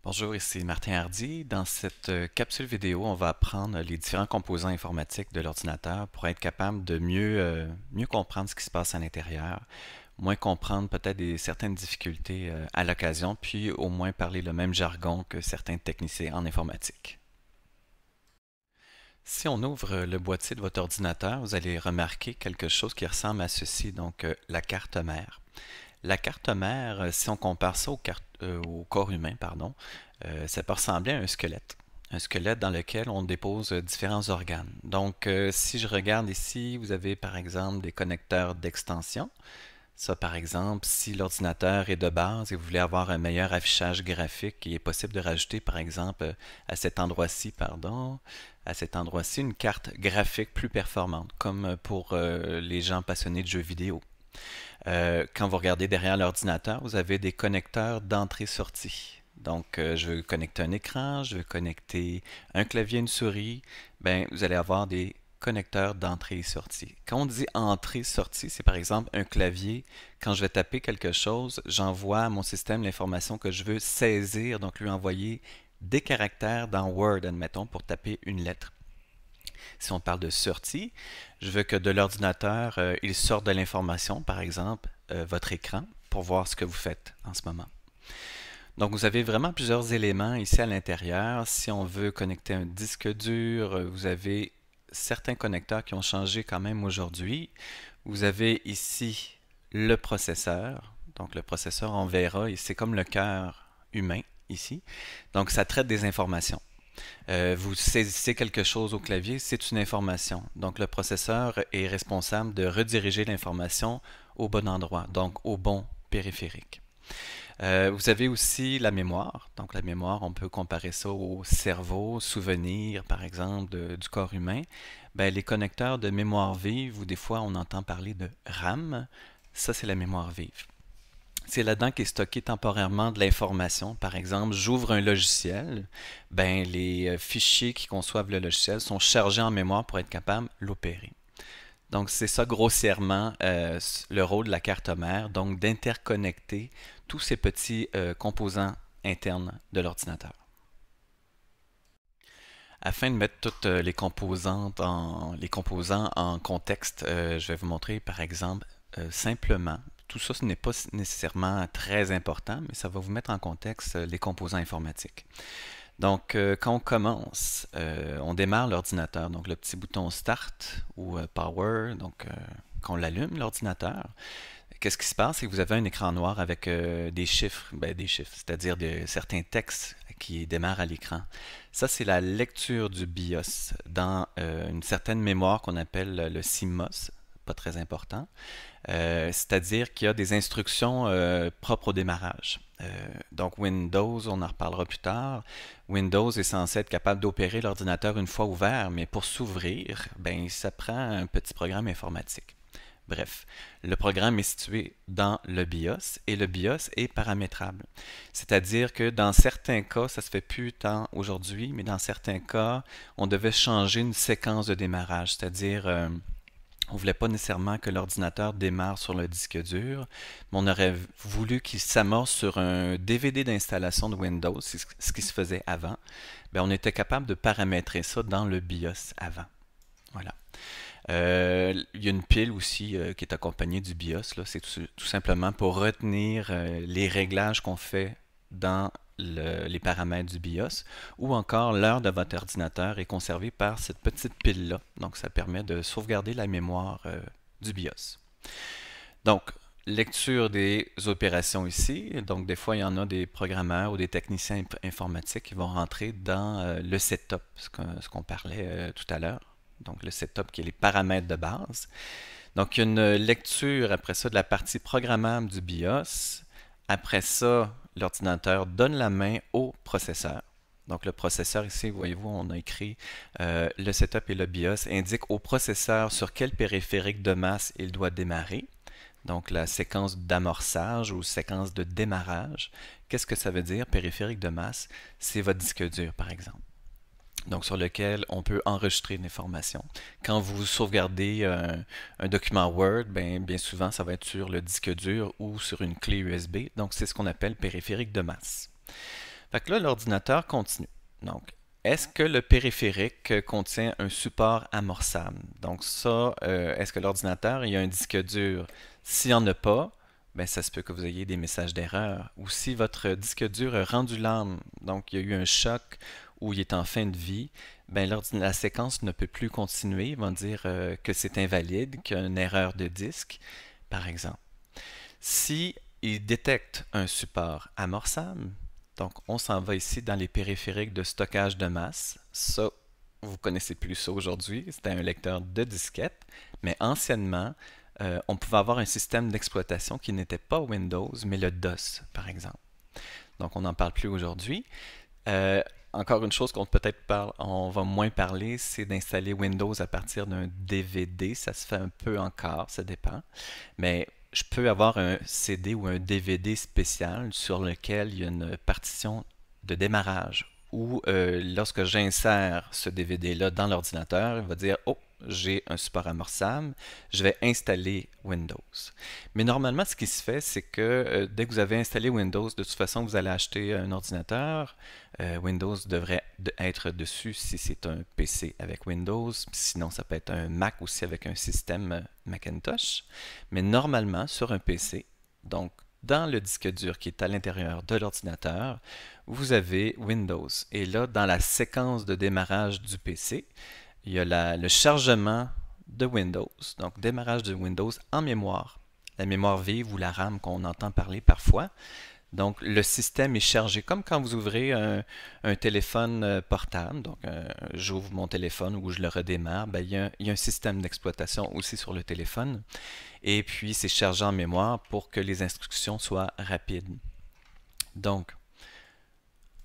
Bonjour, ici Martin Hardy. Dans cette capsule vidéo, on va apprendre les différents composants informatiques de l'ordinateur pour être capable de mieux comprendre ce qui se passe à l'intérieur, moins comprendre peut-être certaines difficultés à l'occasion, puis au moins parler le même jargon que certains techniciens en informatique. Si on ouvre le boîtier de votre ordinateur, vous allez remarquer quelque chose qui ressemble à ceci, donc la carte mère. La carte mère, si on compare ça au corps humain, pardon, ça peut ressembler à un squelette. Un squelette dans lequel on dépose différents organes. Donc, si je regarde ici, vous avez par exemple des connecteurs d'extension. Ça, par exemple, si l'ordinateur est de base et vous voulez avoir un meilleur affichage graphique, il est possible de rajouter, par exemple, à cet endroit-ci, pardon, à cet endroit-ci, une carte graphique plus performante, comme pour les gens passionnés de jeux vidéo. Quand vous regardez derrière l'ordinateur, vous avez des connecteurs d'entrée-sortie. Donc, je veux connecter un écran, je veux connecter un clavier, une souris. Ben, vous allez avoir des connecteurs d'entrée et sortie. Quand on dit entrée-sortie, c'est par exemple un clavier. Quand je vais taper quelque chose, j'envoie à mon système l'information que je veux saisir, donc lui envoyer des caractères dans Word, admettons, pour taper une lettre. Si on parle de sortie, je veux que de l'ordinateur, il sorte de l'information, par exemple, votre écran, pour voir ce que vous faites en ce moment. Donc, vous avez vraiment plusieurs éléments ici à l'intérieur. Si on veut connecter un disque dur, vous avez certains connecteurs qui ont changé quand même aujourd'hui. Vous avez ici le processeur. Donc, le processeur, on verra, c'est comme le cœur humain ici. Donc, ça traite des informations. Vous saisissez quelque chose au clavier, c'est une information. Donc, le processeur est responsable de rediriger l'information au bon endroit, donc au bon périphérique. Vous avez aussi la mémoire. Donc, la mémoire, on peut comparer ça au cerveau, souvenir, par exemple, du corps humain. Ben, les connecteurs de mémoire vive, ou des fois on entend parler de RAM, ça c'est la mémoire vive. C'est là-dedans qu'est stocké temporairement de l'information. Par exemple, j'ouvre un logiciel, ben, les fichiers qui conçoivent le logiciel sont chargés en mémoire pour être capable de l'opérer. Donc, c'est ça grossièrement le rôle de la carte mère, donc d'interconnecter tous ces petits composants internes de l'ordinateur. Afin de mettre toutes les composants en contexte, je vais vous montrer par exemple simplement. Tout ça, ce n'est pas nécessairement très important, mais ça va vous mettre en contexte les composants informatiques. Donc, quand on commence, on démarre l'ordinateur. Donc, le petit bouton Start ou Power, donc quand on l'allume, l'ordinateur, qu'est-ce qui se passe? C'est que vous avez un écran noir avec des chiffres, c'est-à-dire certains textes qui démarrent à l'écran. Ça, c'est la lecture du BIOS dans une certaine mémoire qu'on appelle le CMOS, pas très important. C'est-à-dire qu'il y a des instructions propres au démarrage. Donc Windows, on en reparlera plus tard. Windows est censé être capable d'opérer l'ordinateur une fois ouvert, mais pour s'ouvrir, ben, ça prend un petit programme informatique. Bref, le programme est situé dans le BIOS et le BIOS est paramétrable. C'est-à-dire que dans certains cas, ça se fait plus tant aujourd'hui, mais dans certains cas, on devait changer une séquence de démarrage, c'est-à-dire on ne voulait pas nécessairement que l'ordinateur démarre sur le disque dur, mais on aurait voulu qu'il s'amorce sur un DVD d'installation de Windows, c'est ce qui se faisait avant. Bien, on était capable de paramétrer ça dans le BIOS avant. Voilà. Il y a une pile aussi qui est accompagnée du BIOS. C'est tout simplement pour retenir les réglages qu'on fait dans les paramètres du BIOS, ou encore l'heure de votre ordinateur est conservée par cette petite pile-là. Donc, ça permet de sauvegarder la mémoire du BIOS. Donc, lecture des opérations ici. Donc, des fois, il y en a des programmeurs ou des techniciens informatiques qui vont rentrer dans le setup, ce qu'on parlait tout à l'heure. Donc, le setup qui est les paramètres de base. Donc, il y a une lecture après ça de la partie programmable du BIOS. Après ça, l'ordinateur donne la main au processeur. Donc, le processeur ici, voyez-vous, on a écrit le setup et le BIOS indiquent au processeur sur quel périphérique de masse il doit démarrer. Donc, la séquence d'amorçage ou séquence de démarrage. Qu'est-ce que ça veut dire, périphérique de masse? C'est votre disque dur, par exemple. Donc, sur lequel on peut enregistrer une information. Quand vous sauvegardez un document Word, bien souvent, ça va être sur le disque dur ou sur une clé USB. Donc, c'est ce qu'on appelle périphérique de masse. Fait que là, l'ordinateur continue. Donc, est-ce que le périphérique contient un support amorçable? Donc ça, est-ce que l'ordinateur, il y a un disque dur? S'il n'y en a pas, ben ça se peut que vous ayez des messages d'erreur. Ou si votre disque dur a rendu l'âme, donc il y a eu un choc ou il est en fin de vie, ben la séquence ne peut plus continuer. Ils vont dire que c'est invalide, qu'il y a une erreur de disque, par exemple. Si il détecte un support amorçable, donc on s'en va ici dans les périphériques de stockage de masse. Ça, vous connaissez plus ça aujourd'hui, c'était un lecteur de disquette, mais anciennement, on pouvait avoir un système d'exploitation qui n'était pas Windows, mais le DOS, par exemple. Donc on n'en parle plus aujourd'hui. Euh, Encore une chose qu'on peut-être on va moins parler, c'est d'installer Windows à partir d'un DVD. Ça se fait un peu encore, ça dépend. Mais je peux avoir un CD ou un DVD spécial sur lequel il y a une partition de démarrage où lorsque j'insère ce DVD-là dans l'ordinateur, il va dire « Oh, j'ai un support amorçable, je vais installer Windows. » Mais normalement, ce qui se fait, c'est que dès que vous avez installé Windows, de toute façon, vous allez acheter un ordinateur. Windows devrait être dessus si c'est un PC avec Windows. Sinon, ça peut être un Mac aussi avec un système Macintosh. Mais normalement, sur un PC, donc dans le disque dur qui est à l'intérieur de l'ordinateur, vous avez Windows. Et là, dans la séquence de démarrage du PC, il y a le chargement de Windows, donc démarrage de Windows en mémoire, la mémoire vive ou la RAM qu'on entend parler parfois. Donc, le système est chargé comme quand vous ouvrez un téléphone portable. Donc, j'ouvre mon téléphone ou je le redémarre. Ben, il y a un système d'exploitation aussi sur le téléphone. Et puis, c'est chargé en mémoire pour que les instructions soient rapides. Donc,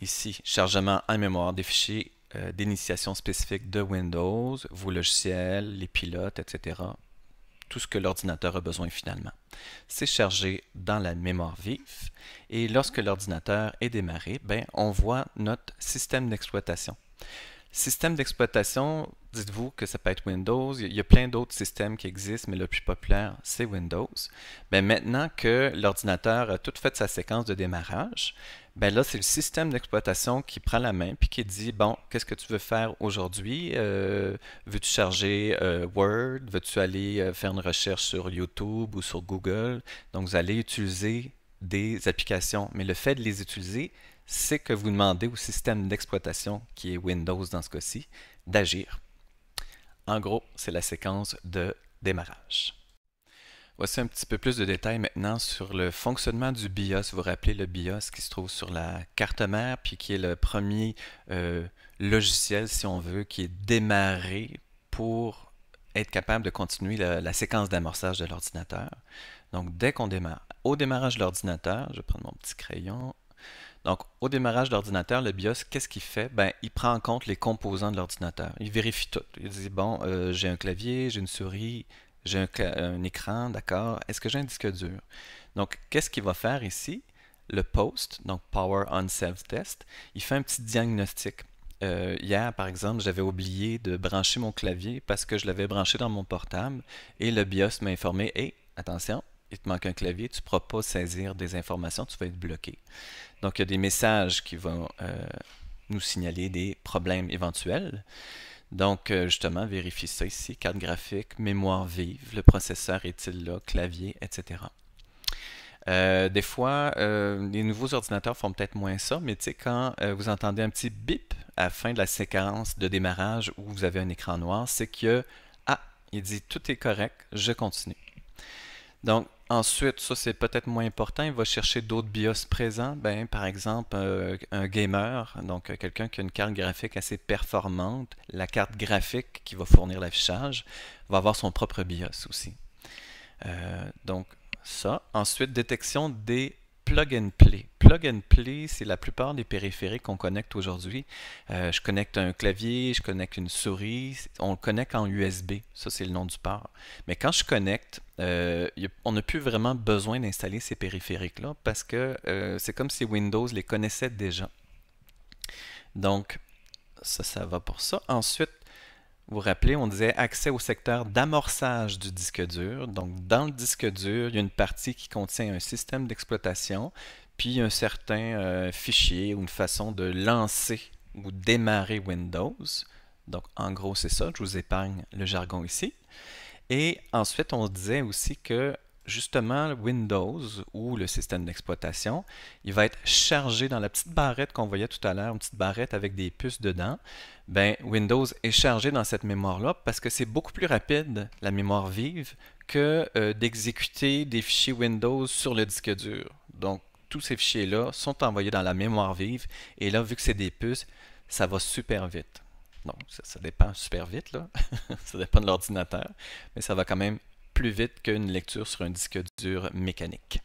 ici, chargement en mémoire des fichiers d'initiation spécifique de Windows, vos logiciels, les pilotes, etc. Tout ce que l'ordinateur a besoin finalement. C'est chargé dans la mémoire vive et lorsque l'ordinateur est démarré, ben, on voit notre système d'exploitation. Système d'exploitation, dites-vous que ça peut être Windows. Il y a plein d'autres systèmes qui existent, mais le plus populaire, c'est Windows. Ben maintenant que l'ordinateur a tout fait sa séquence de démarrage, ben là, c'est le système d'exploitation qui prend la main puis qui dit, bon, qu'est-ce que tu veux faire aujourd'hui? Veux-tu charger Word? Veux-tu aller faire une recherche sur YouTube ou sur Google? Donc, vous allez utiliser des applications. Mais le fait de les utiliser, c'est que vous demandez au système d'exploitation, qui est Windows dans ce cas-ci, d'agir. En gros, c'est la séquence de démarrage. Voici un petit peu plus de détails maintenant sur le fonctionnement du BIOS. Vous vous rappelez le BIOS qui se trouve sur la carte mère, puis qui est le premier logiciel, si on veut, qui est démarré pour être capable de continuer la séquence d'amorçage de l'ordinateur. Donc, dès qu'on démarre, au démarrage de l'ordinateur, je vais prendre mon petit crayon. Donc, au démarrage de l'ordinateur, le BIOS, qu'est-ce qu'il fait? Ben, il prend en compte les composants de l'ordinateur. Il vérifie tout. Il dit, bon, j'ai un clavier, j'ai une souris, j'ai un écran, d'accord. Est-ce que j'ai un disque dur? Donc, qu'est-ce qu'il va faire ici? Le POST, donc Power on Self-Test, il fait un petit diagnostic. Hier, par exemple, j'avais oublié de brancher mon clavier parce que je l'avais branché dans mon portable et le BIOS m'a informé, « Hey, attention, il te manque un clavier, tu ne pourras pas saisir des informations, tu vas être bloqué. » Donc, il y a des messages qui vont nous signaler des problèmes éventuels. Donc, justement, vérifiez ça ici, carte graphique, mémoire vive, le processeur est-il là, clavier, etc. Des fois, les nouveaux ordinateurs font peut-être moins ça, mais tu sais, quand vous entendez un petit bip à la fin de la séquence de démarrage où vous avez un écran noir, c'est que, ah, il dit tout est correct, je continue. Donc, ensuite, ça c'est peut-être moins important, il va chercher d'autres BIOS présents. Ben, par exemple, un gamer, donc quelqu'un qui a une carte graphique assez performante, la carte graphique qui va fournir l'affichage va avoir son propre BIOS aussi. Donc, ça. Ensuite, détection des plug and play. Plug and play, c'est la plupart des périphériques qu'on connecte aujourd'hui. Je connecte un clavier, je connecte une souris, on le connecte en USB. Ça, c'est le nom du port. Mais quand je connecte, on n'a plus vraiment besoin d'installer ces périphériques-là parce que c'est comme si Windows les connaissait déjà. Donc, ça va pour ça. Ensuite, vous vous rappelez, on disait accès au secteur d'amorçage du disque dur. Donc, dans le disque dur, il y a une partie qui contient un système d'exploitation, puis un certain fichier ou une façon de lancer ou démarrer Windows. Donc en gros c'est ça, je vous épargne le jargon ici. Et ensuite on disait aussi que justement Windows ou le système d'exploitation, il va être chargé dans la petite barrette qu'on voyait tout à l'heure, une petite barrette avec des puces dedans. Ben, Windows est chargé dans cette mémoire-là parce que c'est beaucoup plus rapide, la mémoire vive, que d'exécuter des fichiers Windows sur le disque dur. Donc, tous ces fichiers-là sont envoyés dans la mémoire vive et là, vu que c'est des puces, ça va super vite. Donc, ça dépend super vite, là. Ça dépend de l'ordinateur, mais ça va quand même plus vite qu'une lecture sur un disque dur mécanique.